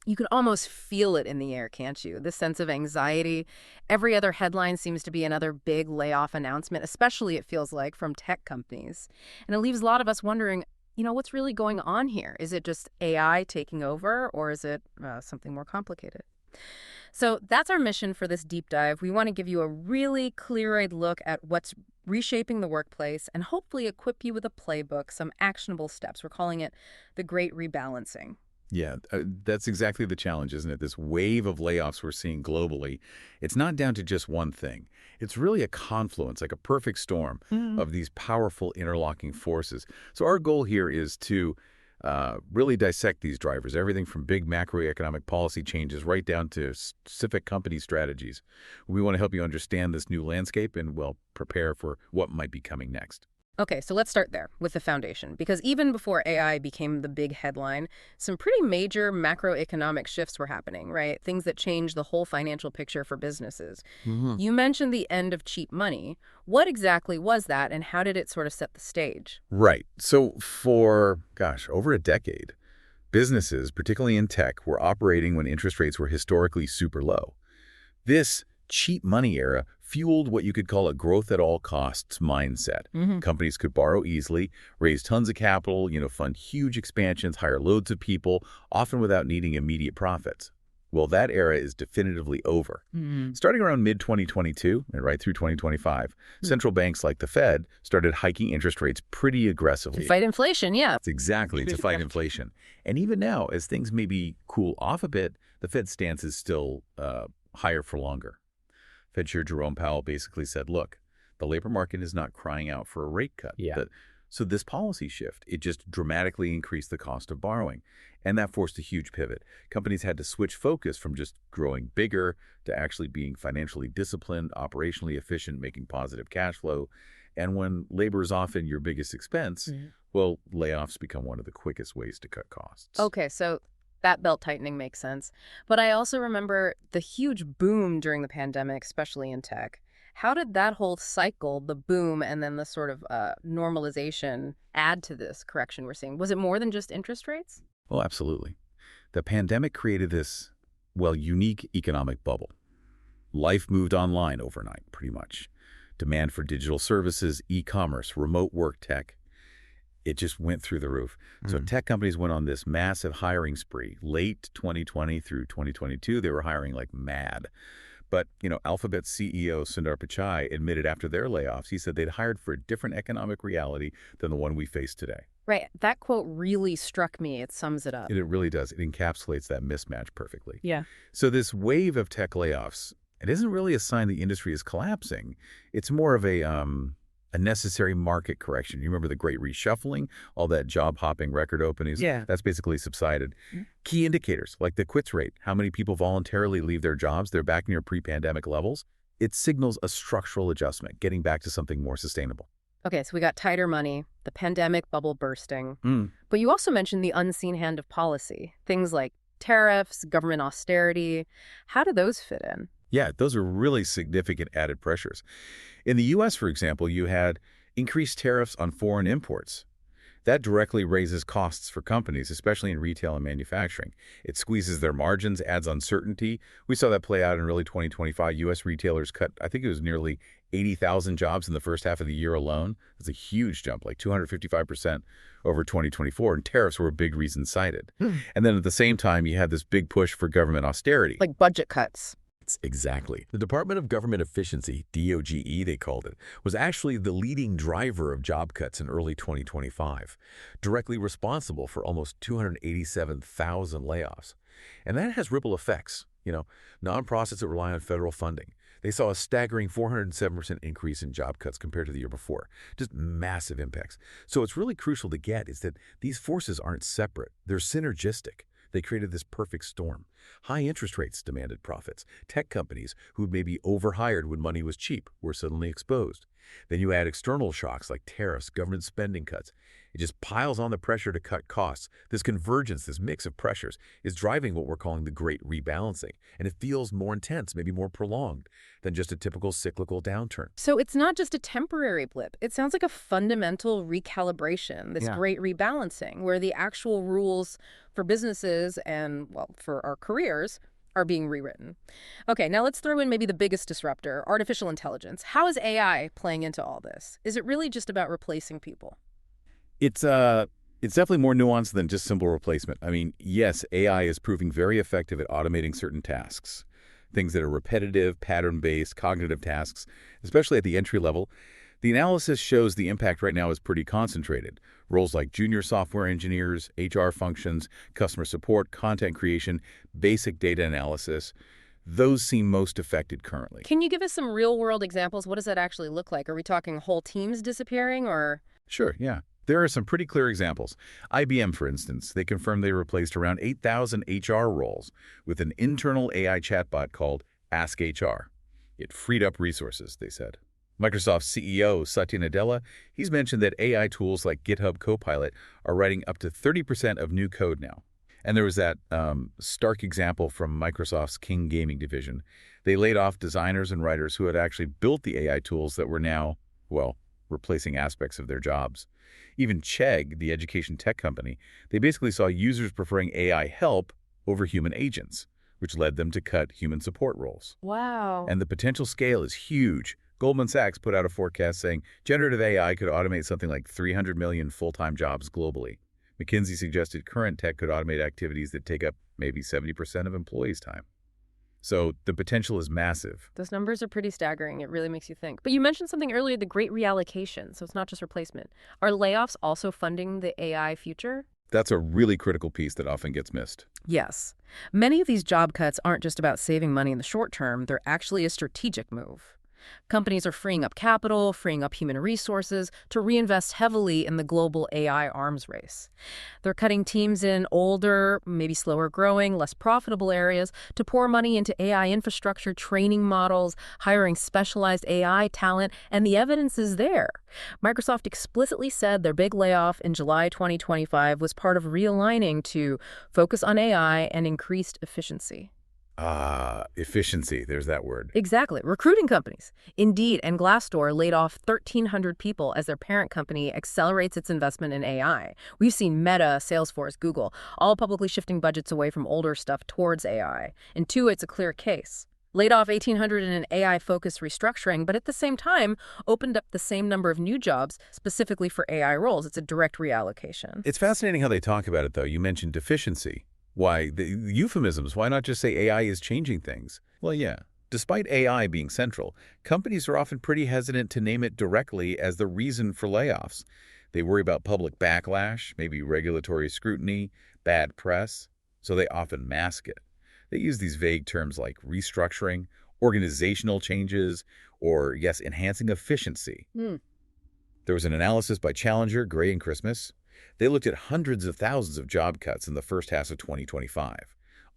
You can almost feel it in the air, can't you? This sense of anxiety. Every other headline seems to be another big layoff announcement, especially it feels like from tech companies. And it leaves a lot of us wondering, what's really going on here? Is it just AI taking over, or is it something more complicated? So that's our mission for this deep dive. We want to give you a really clear-eyed look at what's reshaping the workplace and hopefully equip you with a playbook, some actionable steps. We're calling it the Great Rebalancing. Yeah, that's exactly the challenge, isn't it? This wave of layoffs we're seeing globally, it's not down to just one thing. It's really a confluence, like a perfect storm of these powerful interlocking forces. So our goal here is to really dissect these drivers, everything from big macroeconomic policy changes right down to specific company strategies. We want to help you understand this new landscape and, well, prepare for what might be coming next. Okay, so let's start there with the foundation, because even before AI became the big headline, some pretty major macroeconomic shifts were happening, right? Things that changed the whole financial picture for businesses. You mentioned the end of cheap money. What exactly was that, and how did it sort of set the stage? Right. So for, gosh, over a decade, businesses, particularly in tech, were operating when interest rates were historically super low. This cheap money era fueled what you could call a growth at all costs mindset. Companies could borrow easily, raise tons of capital, fund huge expansions, hire loads of people, often without needing immediate profits. Well, that era is definitively over. Starting around mid-2022 and right through 2025, central banks like the Fed started hiking interest rates pretty aggressively. To fight inflation, yeah. That's exactly, to fight inflation. And even now, as things maybe cool off a bit, the Fed's stance is still higher for longer. Fed Chair Jerome Powell basically said, look, the labor market is not crying out for a rate cut. So this policy shift, it just dramatically increased the cost of borrowing. And that forced a huge pivot. Companies had to switch focus from just growing bigger to actually being financially disciplined, operationally efficient, making positive cash flow. And when labor is often your biggest expense, well, layoffs become one of the quickest ways to cut costs. Okay, so that belt tightening makes sense. But I also remember the huge boom during the pandemic, especially in tech. How did that whole cycle, the boom and then the sort of normalization, add to this correction we're seeing? Was it more than just interest rates? Oh, absolutely. The pandemic created this, well, unique economic bubble. Life moved online overnight, pretty much. Demand for digital services, e-commerce, remote work tech, it just went through the roof. So tech companies went on this massive hiring spree. Late 2020 through 2022, they were hiring like mad. But, Alphabet's CEO, Sundar Pichai, admitted after their layoffs, he said they'd hired for a different economic reality than the one we face today. Right. That quote really struck me. It sums it up. It really does. It encapsulates that mismatch perfectly. Yeah. So this wave of tech layoffs, it isn't really a sign the industry is collapsing. It's more of a necessary market correction. You remember the great reshuffling, all that job hopping, record openings? Yeah. That's basically subsided. Key indicators like the quits rate, how many people voluntarily leave their jobs, they're back near pre-pandemic levels. It signals a structural adjustment, getting back to something more sustainable. Okay, so we got tighter money, the pandemic bubble bursting. But you also mentioned the unseen hand of policy, things like tariffs, government austerity. How do those fit in? Yeah, those are really significant added pressures. In the U.S., for example, you had increased tariffs on foreign imports. That directly raises costs for companies, especially in retail and manufacturing. It squeezes their margins, adds uncertainty. We saw that play out in early 2025. U.S. retailers cut, I think it was nearly 80,000 jobs in the first half of the year alone. That's a huge jump, like 255% over 2024, and tariffs were a big reason cited. And then at the same time, you had this big push for government austerity. Like budget cuts. Exactly. The Department of Government Efficiency, DOGE they called it, was actually the leading driver of job cuts in early 2025, directly responsible for almost 287,000 layoffs. And that has ripple effects. Nonprofits that rely on federal funding, they saw a staggering 407% increase in job cuts compared to the year before. Just massive impacts. So what's really crucial to get is that these forces aren't separate. They're synergistic. They created this perfect storm. High interest rates demanded profits. Tech companies who maybe overhired when money was cheap were suddenly exposed. Then you add external shocks like tariffs, government spending cuts. It just piles on the pressure to cut costs. This convergence, this mix of pressures, is driving what we're calling the great rebalancing. And it feels more intense, maybe more prolonged than just a typical cyclical downturn. So it's not just a temporary blip. It sounds like a fundamental recalibration, this Yeah. great rebalancing, where the actual rules for businesses and, well, for our careers are being rewritten. Okay, now let's throw in maybe the biggest disruptor, artificial intelligence. How is AI playing into all this? Is it really just about replacing people? It's definitely more nuanced than just simple replacement. I mean, yes, AI is proving very effective at automating certain tasks, things that are repetitive, pattern-based, cognitive tasks, especially at the entry level. The analysis shows the impact right now is pretty concentrated. Roles like junior software engineers, HR functions, customer support, content creation, basic data analysis, those seem most affected currently. Can you give us some real-world examples? What does that actually look like? Are we talking whole teams disappearing or? Sure, yeah. There are some pretty clear examples. IBM, for instance, they confirmed they replaced around 8,000 HR roles with an internal AI chatbot called Ask HR. It freed up resources, they said. Microsoft's CEO, Satya Nadella, he's mentioned that AI tools like GitHub Copilot are writing up to 30% of new code now. And there was that stark example from Microsoft's King Gaming division. They laid off designers and writers who had actually built the AI tools that were now, well, replacing aspects of their jobs. Even Chegg, the education tech company, they basically saw users preferring AI help over human agents, which led them to cut human support roles. Wow. And the potential scale is huge. Goldman Sachs put out a forecast saying generative AI could automate something like 300 million full-time jobs globally. McKinsey suggested current tech could automate activities that take up maybe 70% of employees' time. So the potential is massive. Those numbers are pretty staggering. It really makes you think. But you mentioned something earlier, the great reallocation. So it's not just replacement. Are layoffs also funding the AI future? That's a really critical piece that often gets missed. Yes. Many of these job cuts aren't just about saving money in the short term. They're actually a strategic move. Companies are freeing up capital, freeing up human resources to reinvest heavily in the global AI arms race. They're cutting teams in older, maybe slower growing, less profitable areas to pour money into AI infrastructure, training models, hiring specialized AI talent, and the evidence is there. Microsoft explicitly said their big layoff in July 2025 was part of realigning to focus on AI and increased efficiency. Efficiency, there's that word. Exactly. Recruiting companies. Indeed and Glassdoor laid off 1,300 people as their parent company accelerates its investment in AI. We've seen Meta, Salesforce, Google, all publicly shifting budgets away from older stuff towards AI. And two, it's a clear case. Laid off 1,800 in an AI-focused restructuring, but at the same time, opened up the same number of new jobs specifically for AI roles. It's a direct reallocation. It's fascinating how they talk about it, though. You mentioned efficiency. Why, the euphemisms, why not just say AI is changing things? Well, yeah. Despite AI being central, companies are often pretty hesitant to name it directly as the reason for layoffs. They worry about public backlash, maybe regulatory scrutiny, bad press, so they often mask it. They use these vague terms like restructuring, organizational changes, or, yes, enhancing efficiency. There was an analysis by Challenger, Gray, and Christmas. They looked at hundreds of thousands of job cuts in the first half of 2025.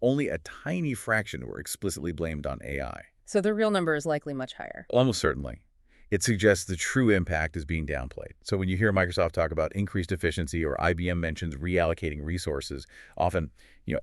Only a tiny fraction were explicitly blamed on AI. So the real number is likely much higher. Almost certainly. It suggests the true impact is being downplayed. So when you hear Microsoft talk about increased efficiency or IBM mentions reallocating resources, often,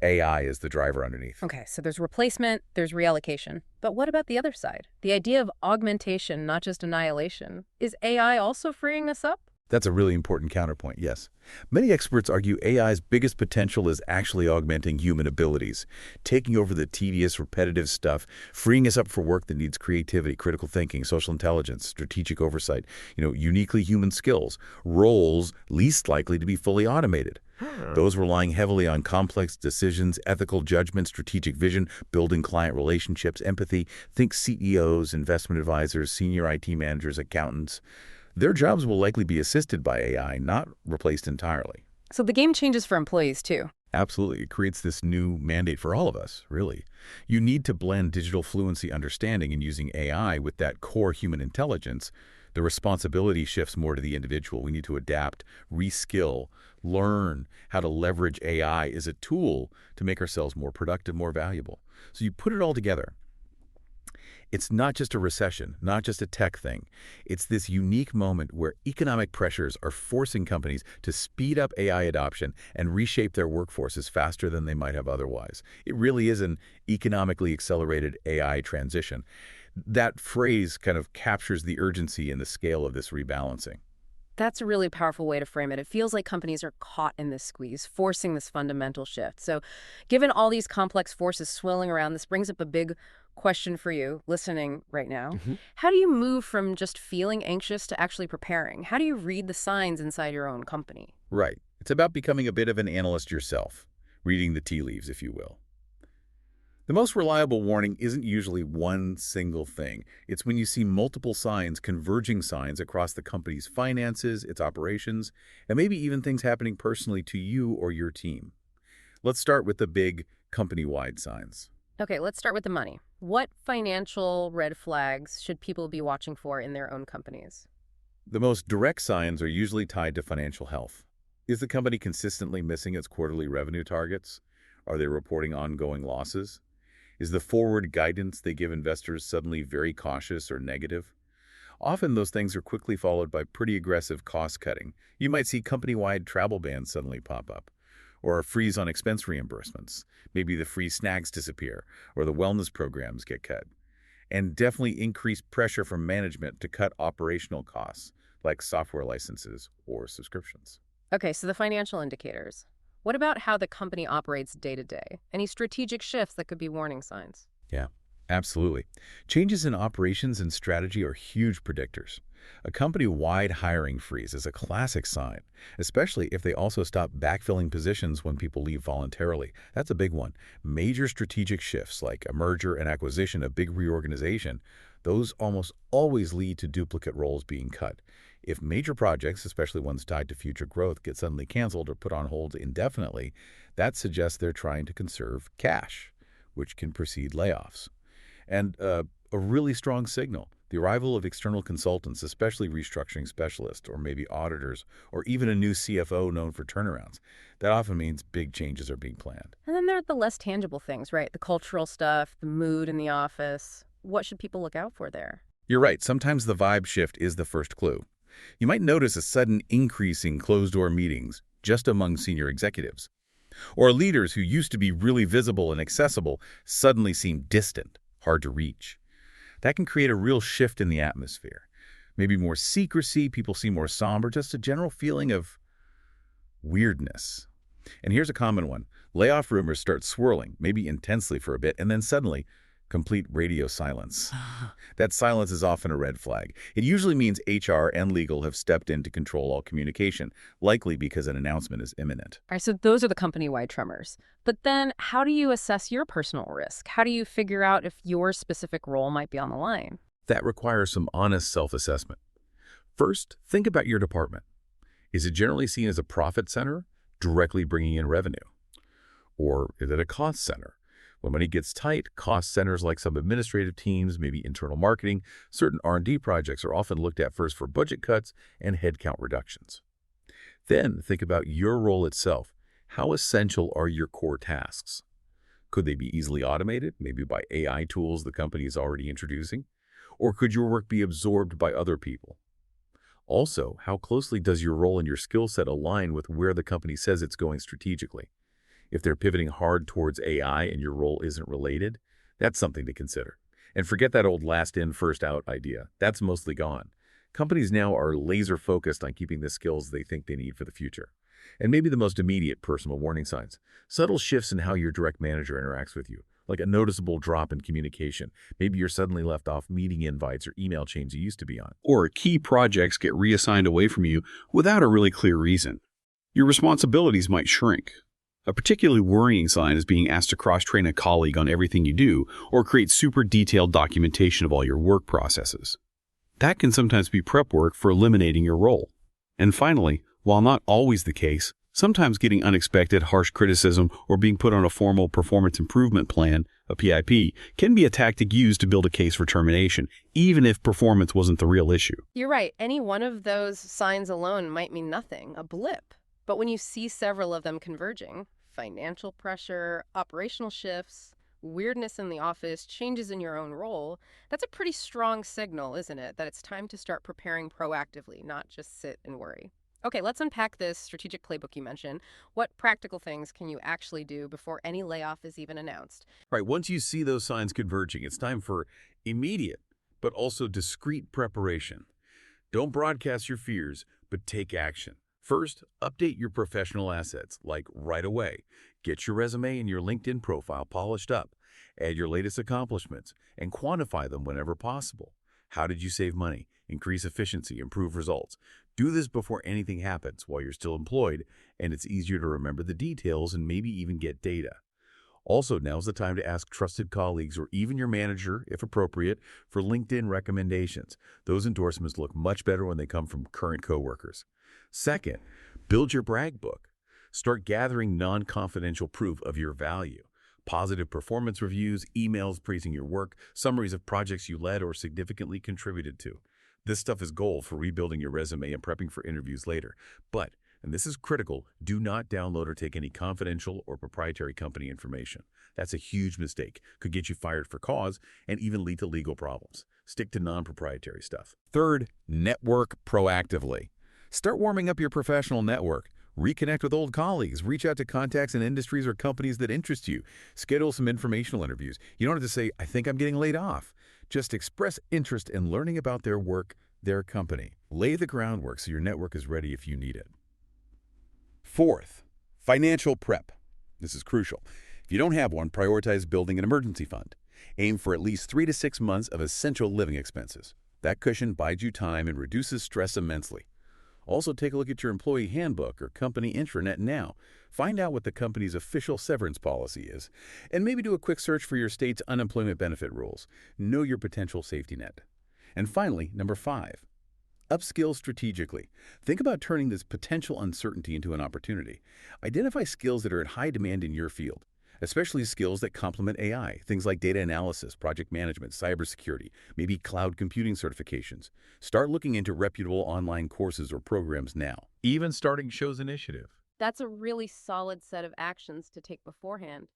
AI is the driver underneath. Okay, so there's replacement, there's reallocation. But what about the other side? The idea of augmentation, not just annihilation. Is AI also freeing us up? That's a really important counterpoint, yes. Many experts argue AI's biggest potential is actually augmenting human abilities, taking over the tedious, repetitive stuff, freeing us up for work that needs creativity, critical thinking, social intelligence, strategic oversight, uniquely human skills, roles least likely to be fully automated. Those relying heavily on complex decisions, ethical judgment, strategic vision, building client relationships, empathy, think CEOs, investment advisors, senior IT managers, accountants. Their jobs will likely be assisted by AI, not replaced entirely. So the game changes for employees, too. Absolutely. It creates this new mandate for all of us, really. You need to blend digital fluency understanding and using AI with that core human intelligence. The responsibility shifts more to the individual. We need to adapt, reskill, learn how to leverage AI as a tool to make ourselves more productive, more valuable. So you put it all together. It's not just a recession, not just a tech thing. It's this unique moment where economic pressures are forcing companies to speed up AI adoption and reshape their workforces faster than they might have otherwise. It really is an economically accelerated AI transition. That phrase kind of captures the urgency and the scale of this rebalancing. That's a really powerful way to frame it. It feels like companies are caught in this squeeze, forcing this fundamental shift. So, given all these complex forces swirling around, this brings up a big question for you listening right now. How do you move from just feeling anxious to actually preparing? How do you read the signs inside your own company? Right. It's about becoming a bit of an analyst yourself, reading the tea leaves, if you will. The most reliable warning isn't usually one single thing. It's when you see multiple signs, converging signs across the company's finances, its operations, and maybe even things happening personally to you or your team. Let's start with the big company-wide signs. Okay, let's start with the money. What financial red flags should people be watching for in their own companies? The most direct signs are usually tied to financial health. Is the company consistently missing its quarterly revenue targets? Are they reporting ongoing losses? Is the forward guidance they give investors suddenly very cautious or negative? Often those things are quickly followed by pretty aggressive cost-cutting. You might see company-wide travel bans suddenly pop up, or a freeze on expense reimbursements. Maybe the free snacks disappear, or the wellness programs get cut. And definitely increased pressure from management to cut operational costs, like software licenses or subscriptions. Okay, so the financial indicators. What about how the company operates day to day? Any strategic shifts that could be warning signs? Yeah, absolutely. Changes in operations and strategy are huge predictors. A company-wide hiring freeze is a classic sign, especially if they also stop backfilling positions when people leave voluntarily. That's a big one. Major strategic shifts like a merger and acquisition, a big reorganization, those almost always lead to duplicate roles being cut. If major projects, especially ones tied to future growth, get suddenly canceled or put on hold indefinitely, that suggests they're trying to conserve cash, which can precede layoffs. And a really strong signal, the arrival of external consultants, especially restructuring specialists or maybe auditors, or even a new CFO known for turnarounds. That often means big changes are being planned. And then there are the less tangible things, right? The cultural stuff, the mood in the office. What should people look out for there? You're right, sometimes the vibe shift is the first clue. You might notice a sudden increase in closed-door meetings just among senior executives. Or leaders who used to be really visible and accessible suddenly seem distant, hard to reach. That can create a real shift in the atmosphere. Maybe more secrecy, people seem more somber, just a general feeling of weirdness. And here's a common one. Layoff rumors start swirling, maybe intensely for a bit, and then suddenly, complete radio silence. That silence is often a red flag. It usually means HR and legal have stepped in to control all communication, likely because an announcement is imminent. All right, so those are the company-wide tremors. But then how do you assess your personal risk? How do you figure out if your specific role might be on the line? That requires some honest self-assessment. First, think about your department. Is it generally seen as a profit center, directly bringing in revenue? Or is it a cost center? When money gets tight, cost centers like some administrative teams, maybe internal marketing, certain R&D projects are often looked at first for budget cuts and headcount reductions. Then think about your role itself. How essential are your core tasks? Could they be easily automated, maybe by AI tools the company is already introducing? Or could your work be absorbed by other people? Also, how closely does your role and your skill set align with where the company says it's going strategically? If they're pivoting hard towards AI and your role isn't related, that's something to consider. And forget that old last in, first out idea. That's mostly gone. Companies now are laser focused on keeping the skills they think they need for the future. And maybe the most immediate personal warning signs. Subtle shifts in how your direct manager interacts with you, like a noticeable drop in communication. Maybe you're suddenly left off meeting invites or email chains you used to be on. Or key projects get reassigned away from you without a really clear reason. Your responsibilities might shrink. A particularly worrying sign is being asked to cross-train a colleague on everything you do or create super detailed documentation of all your work processes. That can sometimes be prep work for eliminating your role. And finally, while not always the case, sometimes getting unexpected harsh criticism or being put on a formal performance improvement plan, a PIP, can be a tactic used to build a case for termination, even if performance wasn't the real issue. You're right. Any one of those signs alone might mean nothing, a blip. But when you see several of them converging, financial pressure, operational shifts, weirdness in the office, changes in your own role, that's a pretty strong signal, isn't it? That it's time to start preparing proactively, not just sit and worry. Okay, let's unpack this strategic playbook you mentioned. What practical things can you actually do before any layoff is even announced? Right, once you see those signs converging, it's time for immediate, but also discreet preparation. Don't broadcast your fears, but take action. First, update your professional assets, like right away. Get your resume and your LinkedIn profile polished up. Add your latest accomplishments, and quantify them whenever possible. How did you save money, increase efficiency, improve results? Do this before anything happens while you're still employed, and it's easier to remember the details and maybe even get data. Also, now's the time to ask trusted colleagues or even your manager, if appropriate, for LinkedIn recommendations. Those endorsements look much better when they come from current coworkers. Second, build your brag book. Start gathering non-confidential proof of your value. Positive performance reviews, emails praising your work, summaries of projects you led or significantly contributed to. This stuff is gold for rebuilding your resume and prepping for interviews later. But, and this is critical, do not download or take any confidential or proprietary company information. That's a huge mistake, could get you fired for cause, and even lead to legal problems. Stick to non-proprietary stuff. Third, network proactively. Start warming up your professional network. Reconnect with old colleagues. Reach out to contacts in industries or companies that interest you. Schedule some informational interviews. You don't have to say, I think I'm getting laid off. Just express interest in learning about their work, their company. Lay the groundwork so your network is ready if you need it. Fourth, financial prep. This is crucial. If you don't have one, prioritize building an emergency fund. Aim for at least 3 to 6 months of essential living expenses. That cushion buys you time and reduces stress immensely. Also, take a look at your employee handbook or company intranet now. Find out what the company's official severance policy is, and maybe do a quick search for your state's unemployment benefit rules. Know your potential safety net. And finally, number 5, upskill strategically. Think about turning this potential uncertainty into an opportunity. Identify skills that are in high demand in your field, especially skills that complement AI, things like data analysis, project management, cybersecurity, maybe cloud computing certifications. Start looking into reputable online courses or programs now. Even starting shows initiative. That's a really solid set of actions to take beforehand.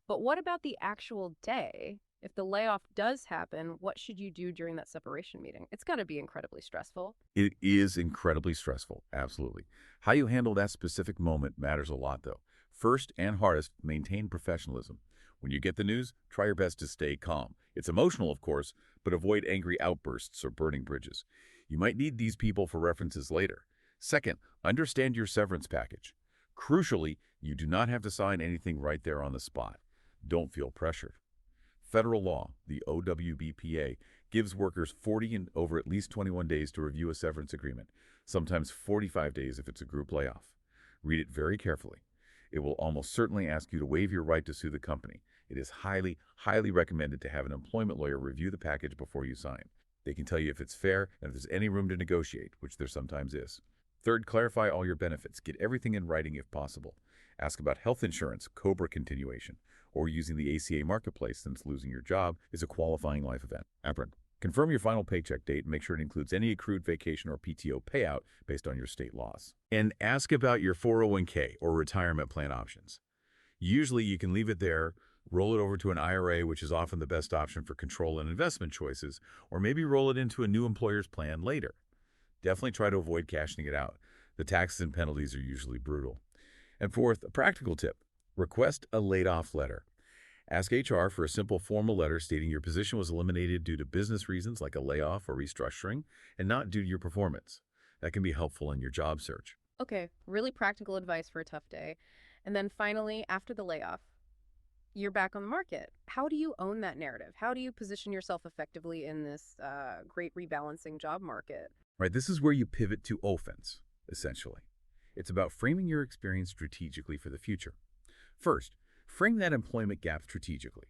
But what about the actual day? If the layoff does happen, what should you do during that separation meeting? It's got to be incredibly stressful. It is incredibly stressful, absolutely. How you handle that specific moment matters a lot, though. First and hardest, maintain professionalism. When you get the news, try your best to stay calm. It's emotional, of course, but avoid angry outbursts or burning bridges. You might need these people for references later. Second, understand your severance package. Crucially, you do not have to sign anything right there on the spot. Don't feel pressured. Federal law, the OWBPA, gives workers 40 and over at least 21 days to review a severance agreement, sometimes 45 days if it's a group layoff. Read it very carefully. It will almost certainly ask you to waive your right to sue the company. It is highly, highly recommended to have an employment lawyer review the package before you sign. They can tell you if it's fair and if there's any room to negotiate, which there sometimes is. Third, clarify all your benefits. Get everything in writing if possible. Ask about health insurance, COBRA continuation, or using the ACA marketplace since losing your job is a qualifying life event. Confirm your final paycheck date and make sure it includes any accrued vacation or PTO payout based on your state laws. And ask about your 401k or retirement plan options. Usually you can leave it there, roll it over to an IRA, which is often the best option for control and investment choices, or maybe roll it into a new employer's plan later. Definitely try to avoid cashing it out. The taxes and penalties are usually brutal. And fourth, a practical tip. Request a laid-off letter. Ask HR for a simple formal letter stating your position was eliminated due to business reasons like a layoff or restructuring, and not due to your performance. That can be helpful in your job search. Okay, really practical advice for a tough day. And then finally, after the layoff, you're back on the market. How do you own that narrative? How do you position yourself effectively in this great rebalancing job market? Right, this is where you pivot to offense, essentially. It's about framing your experience strategically for the future. First, frame that employment gap strategically.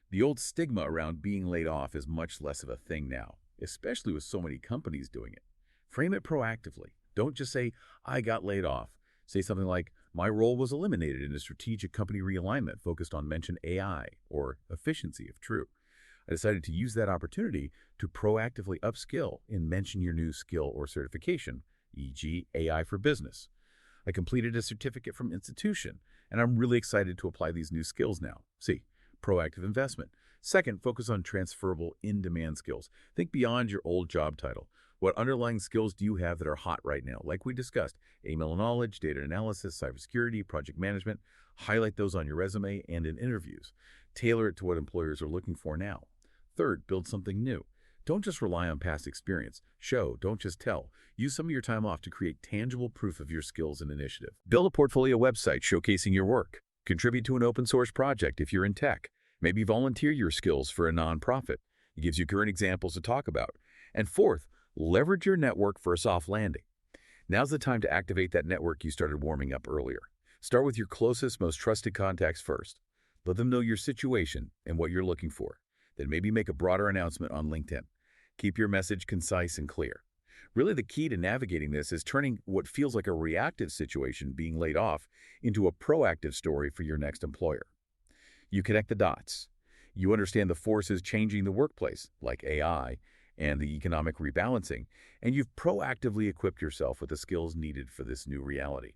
The old stigma around being laid off is much less of a thing now, especially with so many companies doing it. Frame it proactively. Don't just say, I got laid off. Say something like, my role was eliminated in a strategic company realignment focused on mention AI or efficiency if true. I decided to use that opportunity to proactively upskill and mention your new skill or certification, e.g. AI for business. I completed a certificate from institution, and I'm really excited to apply these new skills now. See, proactive investment. Second, focus on transferable in-demand skills. Think beyond your old job title. What underlying skills do you have that are hot right now? Like we discussed, AML knowledge, data analysis, cybersecurity, project management. Highlight those on your resume and in interviews. Tailor it to what employers are looking for now. Third, build something new. Don't just rely on past experience. Show, don't just tell. Use some of your time off to create tangible proof of your skills and initiative. Build a portfolio website showcasing your work. Contribute to an open source project if you're in tech. Maybe volunteer your skills for a nonprofit. It gives you current examples to talk about. And fourth, leverage your network for a soft landing. Now's the time to activate that network you started warming up earlier. Start with your closest, most trusted contacts first. Let them know your situation and what you're looking for. Then maybe make a broader announcement on LinkedIn. Keep your message concise and clear. Really, the key to navigating this is turning what feels like a reactive situation, being laid off, into a proactive story for your next employer. You connect the dots. You understand the forces changing the workplace, like AI and the economic rebalancing, and you've proactively equipped yourself with the skills needed for this new reality.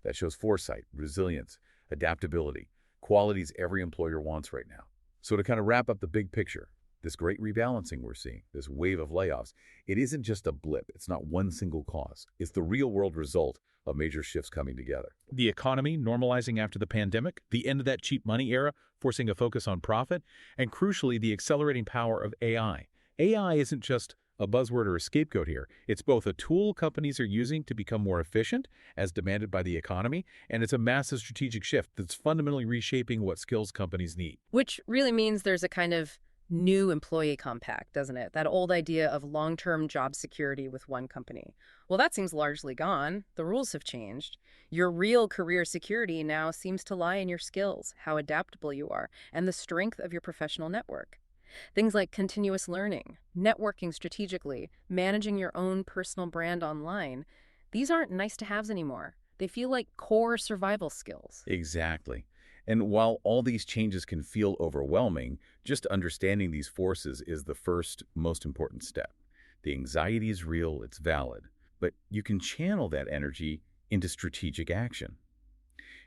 That shows foresight, resilience, adaptability, qualities every employer wants right now. So to kind of wrap up the big picture, this great rebalancing we're seeing, this wave of layoffs, it isn't just a blip. It's not one single cause. It's the real-world result of major shifts coming together. The economy normalizing after the pandemic, the end of that cheap money era, forcing a focus on profit, and crucially, the accelerating power of AI. AI isn't just a buzzword or a scapegoat here. It's both a tool companies are using to become more efficient, as demanded by the economy, and it's a massive strategic shift that's fundamentally reshaping what skills companies need. Which really means there's a kind of new employee compact, doesn't it? That old idea of long-term job security with one company. Well, that seems largely gone. The rules have changed. Your real career security now seems to lie in your skills, how adaptable you are, and the strength of your professional network. Things like continuous learning, networking strategically, managing your own personal brand online, these aren't nice-to-haves anymore. They feel like core survival skills. Exactly. And while all these changes can feel overwhelming, just understanding these forces is the first, most important step. The anxiety is real, it's valid, but you can channel that energy into strategic action.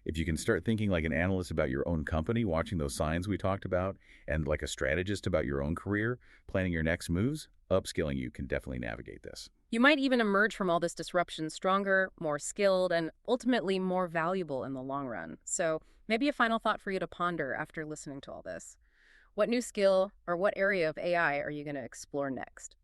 If you can start thinking like an analyst about your own company, watching those signs we talked about, and like a strategist about your own career, planning your next moves, upskilling you can definitely navigate this. You might even emerge from all this disruption stronger, more skilled, and ultimately more valuable in the long run. So maybe a final thought for you to ponder after listening to all this. What new skill or what area of AI are you going to explore next?